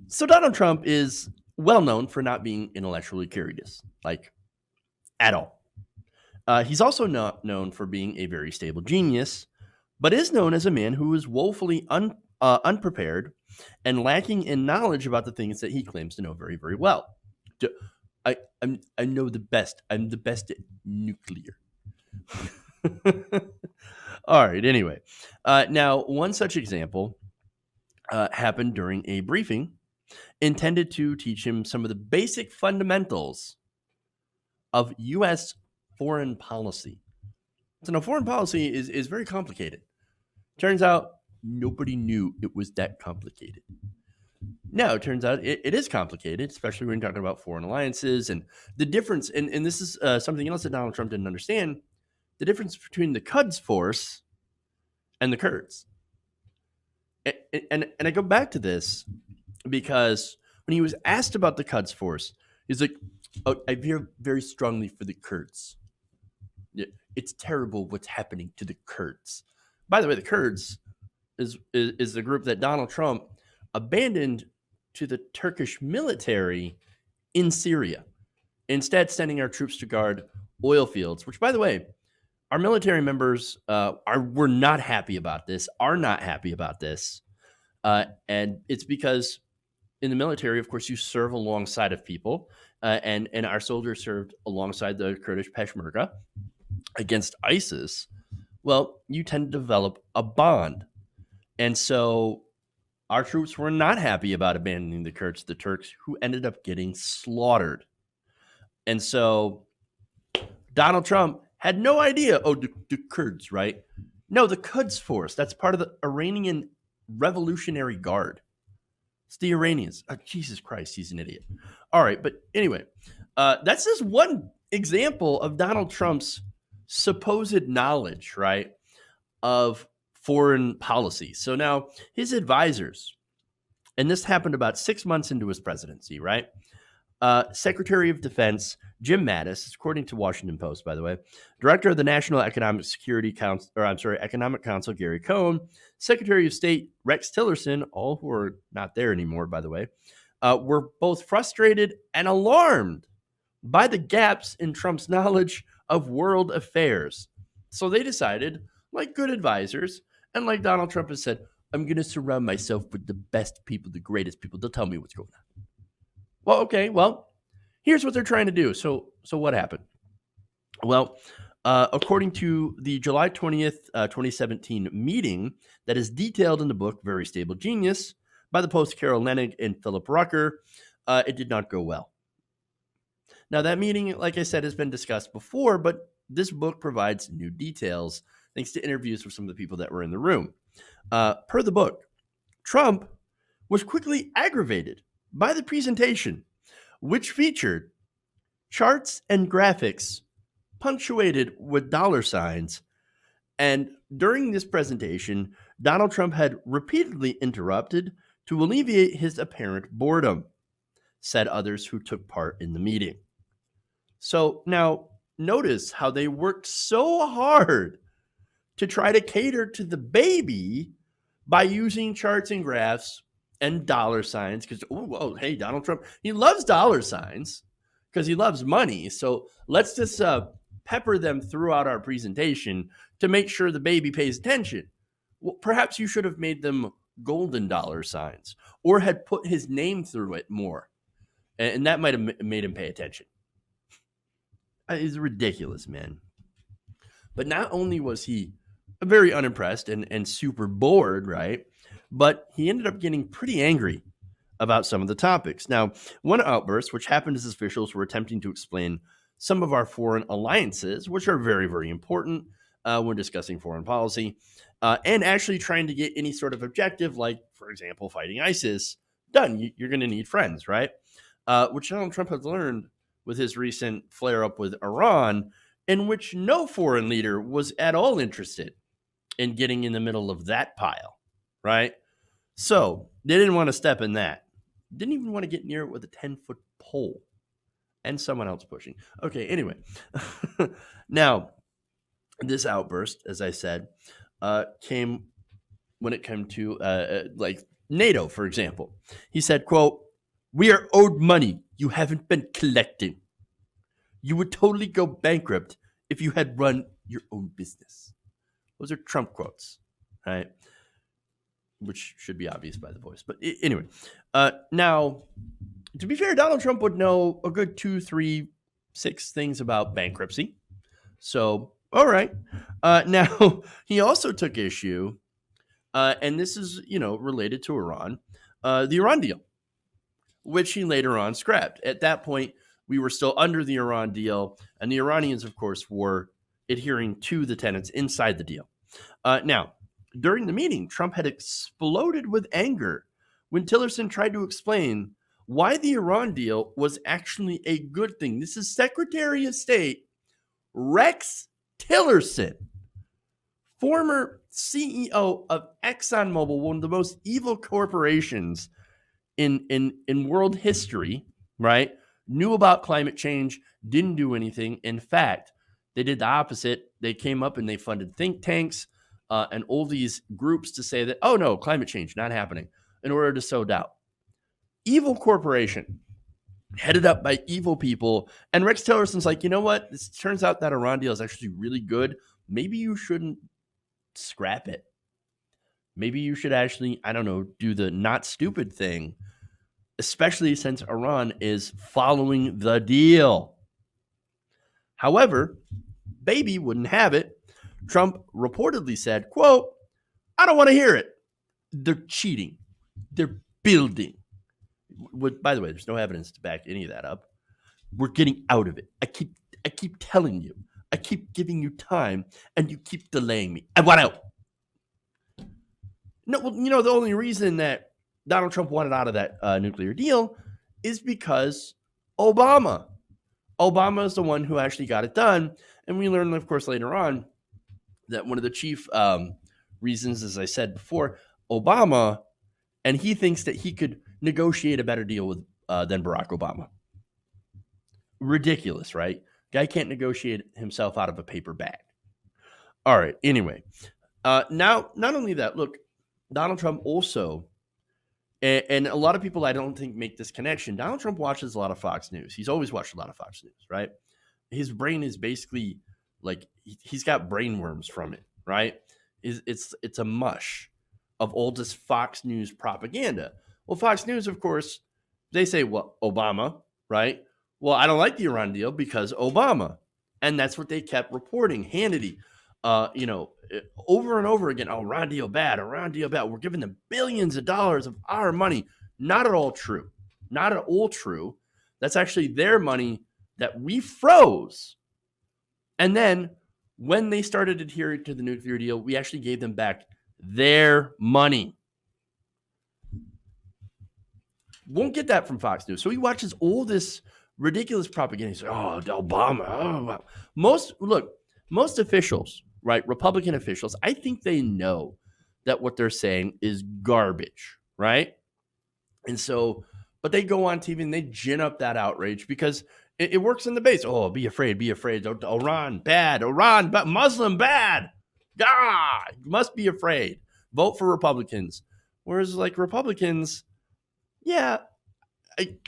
So Donald Trump is well known for not being intellectually curious, like at all. He's also not known for being a very stable genius, but is known as a man who is woefully unprepared and lacking in knowledge about the things that he claims to know very, very well. I know the best. I'm the best at nuclear. All right. Anyway, now one such example happened during a briefing intended to teach him some of the basic fundamentals of U.S. foreign policy. So now foreign policy is very complicated. Turns out nobody knew it was that complicated. Now it turns out it is complicated, especially when you're talking about foreign alliances and the difference. And this is something else that Donald Trump didn't understand: the difference between the Quds Force and the Kurds. And I go back to this because when he was asked about the Quds Force, he's like, "Oh, I feel very strongly for the Kurds. It's terrible what's happening to the Kurds." By the way, the Kurds is the group that Donald Trump abandoned to the Turkish military in Syria, instead sending our troops to guard oil fields. Which, by the way, our military members were not happy about this. Are not happy about this, and it's because in the military, of course, you serve alongside of people, and our soldiers served alongside the Kurdish Peshmerga against ISIS. Well, you tend to develop a bond, and so our troops were not happy about abandoning the Kurds to the Turks, who ended up getting slaughtered. And so Donald Trump had no idea. Oh, the Kurds, right? No, the Quds Force. That's part of the Iranian Revolutionary Guard. It's the Iranians. Oh, Jesus Christ, he's an idiot. All right, but anyway, that's just one example of Donald Trump's supposed knowledge, right, of foreign policy. So now his advisors, and this happened about 6 months into his presidency, right? Secretary of Defense Jim Mattis, according to Washington Post, by the way, Director of the National Economic Security Council, Economic Council Gary Cohn, Secretary of State Rex Tillerson, all who are not there anymore, by the way, were both frustrated and alarmed by the gaps in Trump's knowledge of world affairs. So they decided, like good advisors, and like Donald Trump has said, I'm going to surround myself with the best people, the greatest people. They'll tell me what's going on. Well, okay, well, here's what they're trying to do. So what happened? Well, according to the July 20th, 2017 meeting that is detailed in the book Very Stable Genius by the Post Carol Leonnig and Philip Rucker, it did not go well. Now, that meeting, like I said, has been discussed before, but this book provides new details thanks to interviews with some of the people that were in the room. Per the book, Trump was quickly aggravated by the presentation, which featured charts and graphics punctuated with dollar signs. And during this presentation, Donald Trump had repeatedly interrupted to alleviate his apparent boredom, said others who took part in the meeting. So now notice how they worked so hard to try to cater to the baby by using charts and graphs and dollar signs. Because, hey, Donald Trump, he loves dollar signs because he loves money. So let's just pepper them throughout our presentation to make sure the baby pays attention. Well, perhaps you should have made them golden dollar signs or had put his name through it more. And that might have made him pay attention. It's ridiculous, man. But not only was he very unimpressed and super bored, right? But he ended up getting pretty angry about some of the topics. Now, one outburst, which happened as officials were attempting to explain some of our foreign alliances, which are very, very important when discussing foreign policy, and actually trying to get any sort of objective, like, for example, fighting ISIS, done. You're going to need friends, right? Which Donald Trump has learned with his recent flare-up with Iran, in which no foreign leader was at all interested in getting in the middle of that pile, right? So they didn't want to step in that. Didn't even want to get near it with a 10-foot pole and someone else pushing. Okay, anyway. Now, this outburst, as I said, came when it came to NATO, for example. He said, quote, "We are owed money you haven't been collecting. You would totally go bankrupt if you had run your own business." Those are Trump quotes, right? Which should be obvious by the voice. But anyway, now, to be fair, Donald Trump would know a good 2, 3, 6 things about bankruptcy. So, all right. Now, he also took issue, and this is, related to Iran, the Iran deal, which he later on scrapped. At that point, we were still under the Iran deal, and the Iranians, of course, were adhering to the tenets inside the deal. Now, during the meeting, Trump had exploded with anger when Tillerson tried to explain why the Iran deal was actually a good thing. This is Secretary of State Rex Tillerson, former CEO of ExxonMobil, one of the most evil corporations in world history, right? Knew about climate change, didn't do anything. In fact, they did the opposite. They came up and they funded think tanks and all these groups to say that, oh no, climate change not happening, in order to sow doubt. Evil corporation, headed up by evil people. And Rex Tillerson's like, you know what? This turns out that Iran deal is actually really good. Maybe you shouldn't scrap it. Maybe you should actually, I don't know, do the not stupid thing, especially since Iran is following the deal. However, baby wouldn't have it. Trump reportedly said, quote, "I don't want to hear it. They're cheating. They're building." By the way, there's no evidence to back any of that up. We're getting out of it. I keep telling you. I keep giving you time, and you keep delaying me. I want out. No, well, the only reason that Donald Trump wanted out of that nuclear deal is because Obama. Obama is the one who actually got it done. And we learned, of course, later on that one of the chief reasons, as I said before, Obama, and he thinks that he could negotiate a better deal with than Barack Obama. Ridiculous, right? Guy can't negotiate himself out of a paper bag. All right. Anyway, now, not only that, look, Donald Trump also, and a lot of people I don't think make this connection. Donald Trump watches a lot of Fox News. He's always watched a lot of Fox News, right? His brain is basically like he's got brain worms from it, right? It's a mush of all this Fox News propaganda. Well, Fox News, of course, they say, well, Obama, right? Well, I don't like the Iran deal because Obama. And that's what they kept reporting. Hannity, over and over again, oh, Iran deal bad, Iran deal bad. We're giving them billions of dollars of our money. Not at all true. Not at all true. That's actually their money that we froze. And then when they started adhering to the nuclear deal, we actually gave them back their money. Won't get that from Fox News. So he watches all this ridiculous propaganda. He's like, oh, Obama. Oh, wow. Most officials, right, Republican officials, I think they know that what they're saying is garbage, right? And so, but they go on TV and they gin up that outrage because it works in the base. Oh, be afraid, be afraid. Iran, bad. Iran, but Muslim, bad. Ah, you must be afraid. Vote for Republicans. Whereas, like, Republicans, yeah,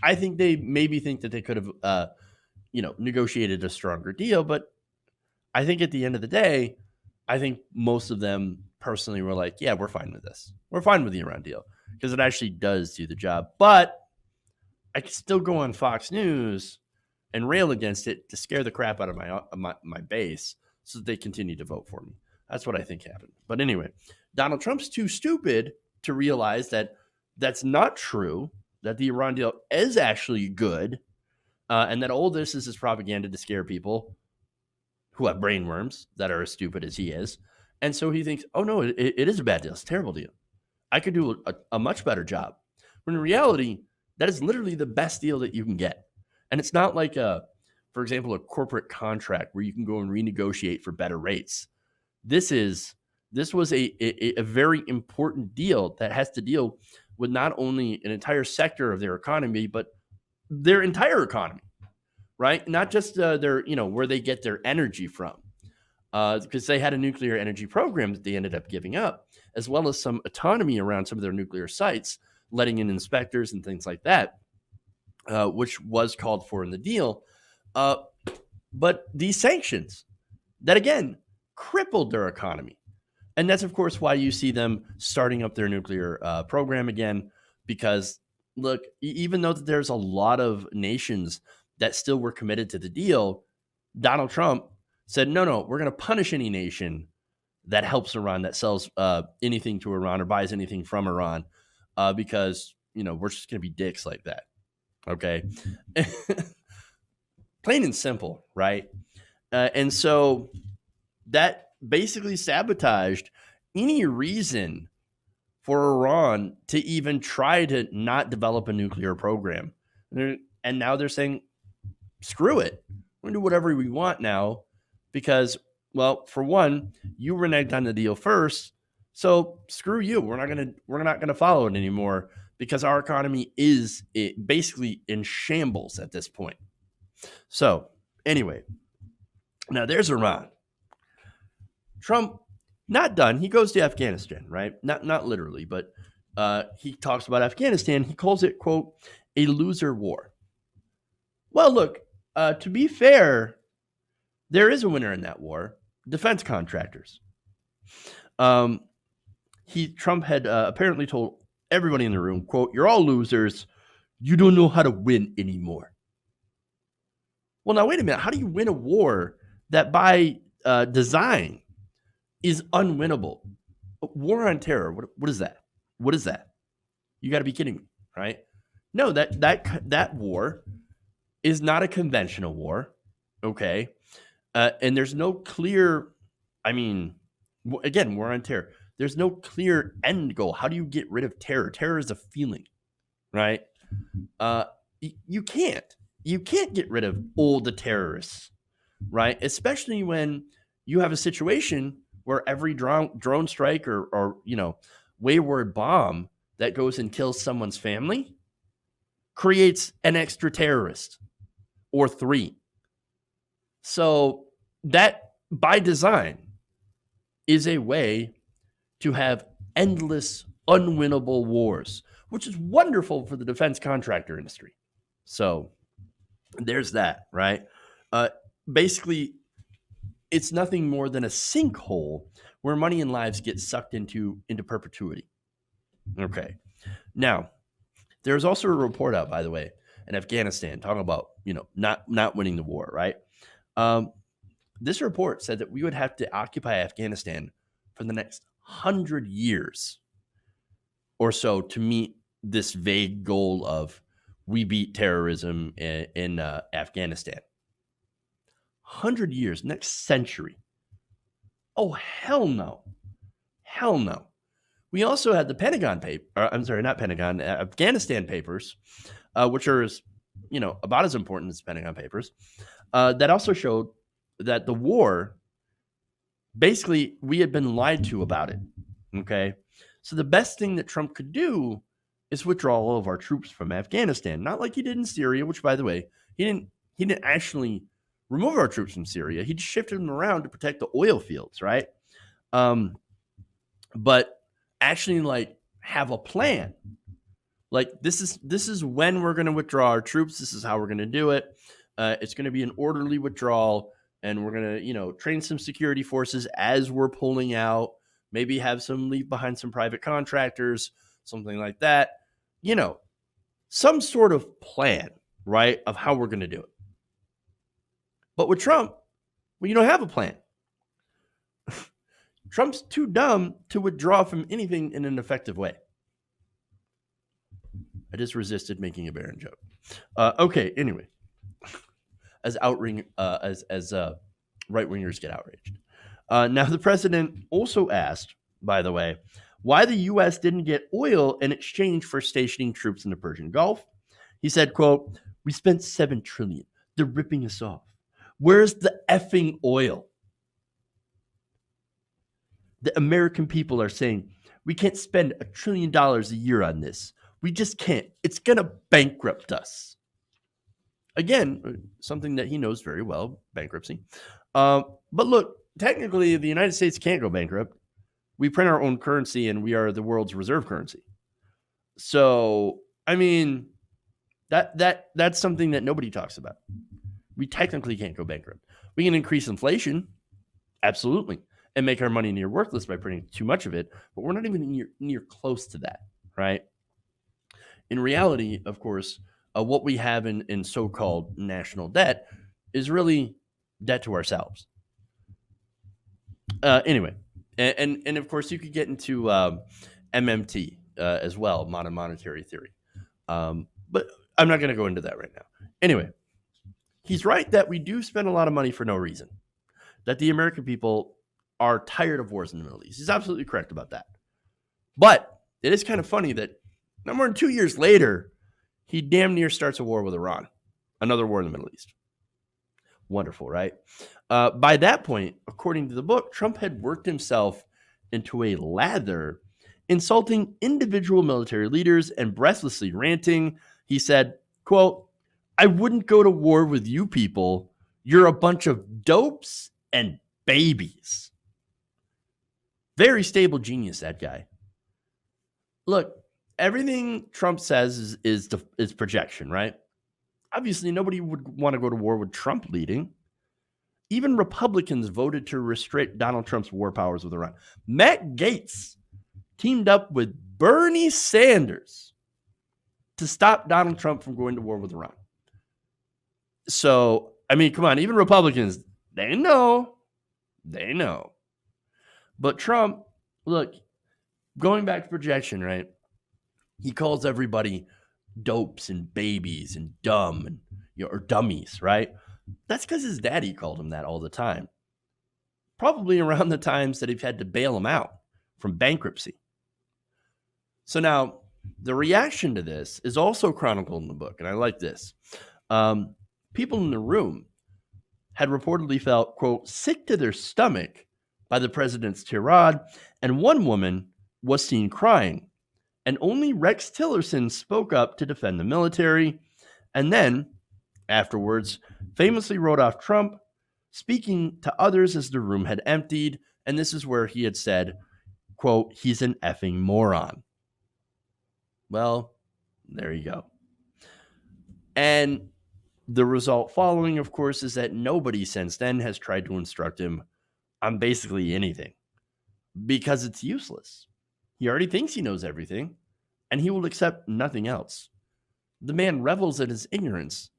I think they maybe think that they could have, negotiated a stronger deal. But I think at the end of the day, I think most of them personally were like, yeah, we're fine with this. We're fine with the Iran deal because it actually does do the job. But I can still go on Fox News and rail against it to scare the crap out of my base so that they continue to vote for me. That's what I think happened. But anyway, Donald Trump's too stupid to realize that that's not true, that the Iran deal is actually good, and that all this is his propaganda to scare people who have brain worms that are as stupid as he is. And so he thinks, oh, no, it is a bad deal. It's a terrible deal. I could do a much better job. When in reality, that is literally the best deal that you can get. And it's not like, for example, a corporate contract where you can go and renegotiate for better rates. This was a very important deal that has to deal with not only an entire sector of their economy, but their entire economy, right? Not just their, where they get their energy from. because they had a nuclear energy program that they ended up giving up, as well as some autonomy around some of their nuclear sites, letting in inspectors and things like that, which was called for in the deal. But these sanctions that, again, crippled their economy. And that's, of course, why you see them starting up their nuclear program again, because, look, even though there's a lot of nations that still were committed to the deal, Donald Trump said, no, we're going to punish any nation that helps Iran, that sells anything to Iran or buys anything from Iran, because, we're just going to be dicks like that. Okay. Plain and simple, right? And so that basically sabotaged any reason for Iran to even try to not develop a nuclear program. And now they're saying, screw it. We're going to do whatever we want now because, well, for one, you reneged on the deal first. So screw you. We're not going to follow it anymore because our economy is basically in shambles at this point. So anyway, now there's Iran. Trump, not done. He goes to Afghanistan, right? Not literally, but he talks about Afghanistan. He calls it, quote, a loser war. Well, look, to be fair, there is a winner in that war: defense contractors. Trump had apparently told everybody in the room, quote, "You're all losers. You don't know how to win anymore." Well, now wait a minute. How do you win a war that by design is unwinnable? War on terror. What is that? What is that? You got to be kidding me, right? No, that war is not a conventional war, okay? And there's no clear, again, war on terror. There's no clear end goal. How do you get rid of terror? Terror is a feeling, right? You can't get rid of all the terrorists, right? Especially when you have a situation where every drone strike or wayward bomb that goes and kills someone's family creates an extra terrorist or three. So that, by design, is a way to have endless, unwinnable wars, which is wonderful for the defense contractor industry. So there's that, right? Basically, it's nothing more than a sinkhole where money and lives get sucked into perpetuity. Okay. Now, there's also a report out, by the way, in Afghanistan talking about, not winning the war, right? This report said that we would have to occupy Afghanistan for the next 100 years or so to meet this vague goal of we beat terrorism in Afghanistan. 100 years, next century. Oh, hell no. Hell no. We also had the Pentagon Afghanistan papers, which are, about as important as Pentagon papers, that also showed that the war, basically, we had been lied to about it. Okay. So the best thing that Trump could do is withdraw all of our troops from Afghanistan. Not like he did in Syria, which, by the way, he didn't actually remove our troops from Syria. He just shifted them around to protect the oil fields, right? But actually, have a plan. This is when we're going to withdraw our troops. This is how we're going to do it. It's going to be an orderly withdrawal, and we're going to, train some security forces as we're pulling out. Maybe have some leave behind some private contractors, something like that. Some sort of plan, right, of how we're going to do it. But with Trump, you don't have a plan. Trump's too dumb to withdraw from anything in an effective way. I just resisted making a Barron joke. Okay, anyway, as right-wingers get outraged. Now, the president also asked, by the way, why the U.S. didn't get oil in exchange for stationing troops in the Persian Gulf. He said, quote, "We spent $7 trillion. They're ripping us off. Where's the effing oil?" The American people are saying, we can't spend $1 trillion a year on this. We just can't. It's going to bankrupt us. Again, something that he knows very well, bankruptcy. But look, technically, the United States can't go bankrupt. We print our own currency and we are the world's reserve currency. So, I mean, that's something that nobody talks about. We technically can't go bankrupt. We can increase inflation, absolutely, and make our money near worthless by printing too much of it, but we're not even near close to that, right? In reality, of course, what we have in so-called national debt is really debt to ourselves. Anyway, and of course, you could get into MMT as well, modern monetary theory. But I'm not going to go into that right now. Anyway, he's right that we do spend a lot of money for no reason, that the American people are tired of wars in the Middle East. He's absolutely correct about that. But it is kind of funny that no more than 2 years later, he damn near starts a war with Iran, another war in the Middle East. Wonderful, right? By that point, according to the book, Trump had worked himself into a lather, insulting individual military leaders and breathlessly ranting. He said, quote, "I wouldn't go to war with you people. You're a bunch of dopes and babies." Very stable genius, that guy. Look, everything Trump says is projection, right? Obviously, nobody would want to go to war with Trump leading. Even Republicans voted to restrict Donald Trump's war powers with Iran. Matt Gaetz teamed up with Bernie Sanders to stop Donald Trump from going to war with Iran. So, I mean, come on, even Republicans, they know. But Trump, look, going back to projection, right? He calls everybody dopes and babies and dumb and or dummies, right? That's because his daddy called him that all the time. Probably around the times that he've had to bail him out from bankruptcy. So now, the reaction to this is also chronicled in the book, and I like this. People in the room had reportedly felt, quote, sick to their stomach by the president's tirade, and one woman was seen crying. And only Rex Tillerson spoke up to defend the military, and then, afterwards, famously wrote off Trump, speaking to others as the room had emptied, and this is where he had said, quote, "He's an effing moron." Well, there you go. And the result following, of course, is that nobody since then has tried to instruct him on basically anything because it's useless. He already thinks he knows everything, and he will accept nothing else. The man revels in his ignorance,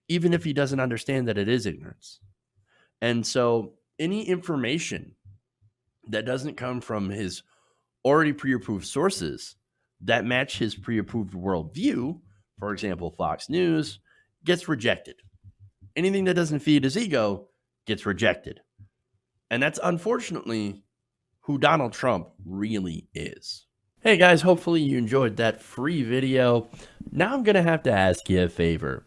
even if he doesn't understand that it is ignorance. And so any information that doesn't come from his already pre-approved sources that match his pre-approved worldview, for example, Fox News, gets rejected. Anything that doesn't feed his ego gets rejected. And that's unfortunately who Donald Trump really is. Hey guys, hopefully you enjoyed that free video. Now I'm going to have to ask you a favor.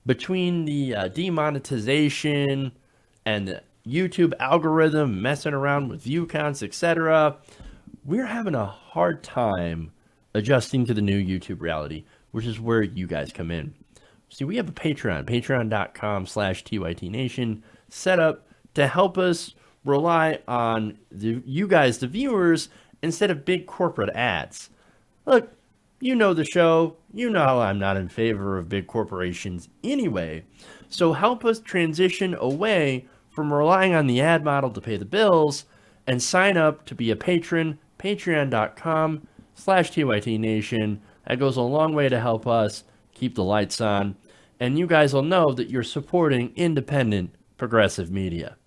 Between the demonetization and the YouTube algorithm messing around with view counts, etc., we're having a hard time adjusting to the new YouTube reality, which is where you guys come in. See, we have a Patreon, patreon.com/TYTNation, set up to help us rely on you guys, the viewers, instead of big corporate ads. Look, you know the show. You know I'm not in favor of big corporations anyway. So help us transition away from relying on the ad model to pay the bills and sign up to be a patron, patreon.com/TYTNation. That goes a long way to help us keep the lights on. And you guys will know that you're supporting independent, progressive media.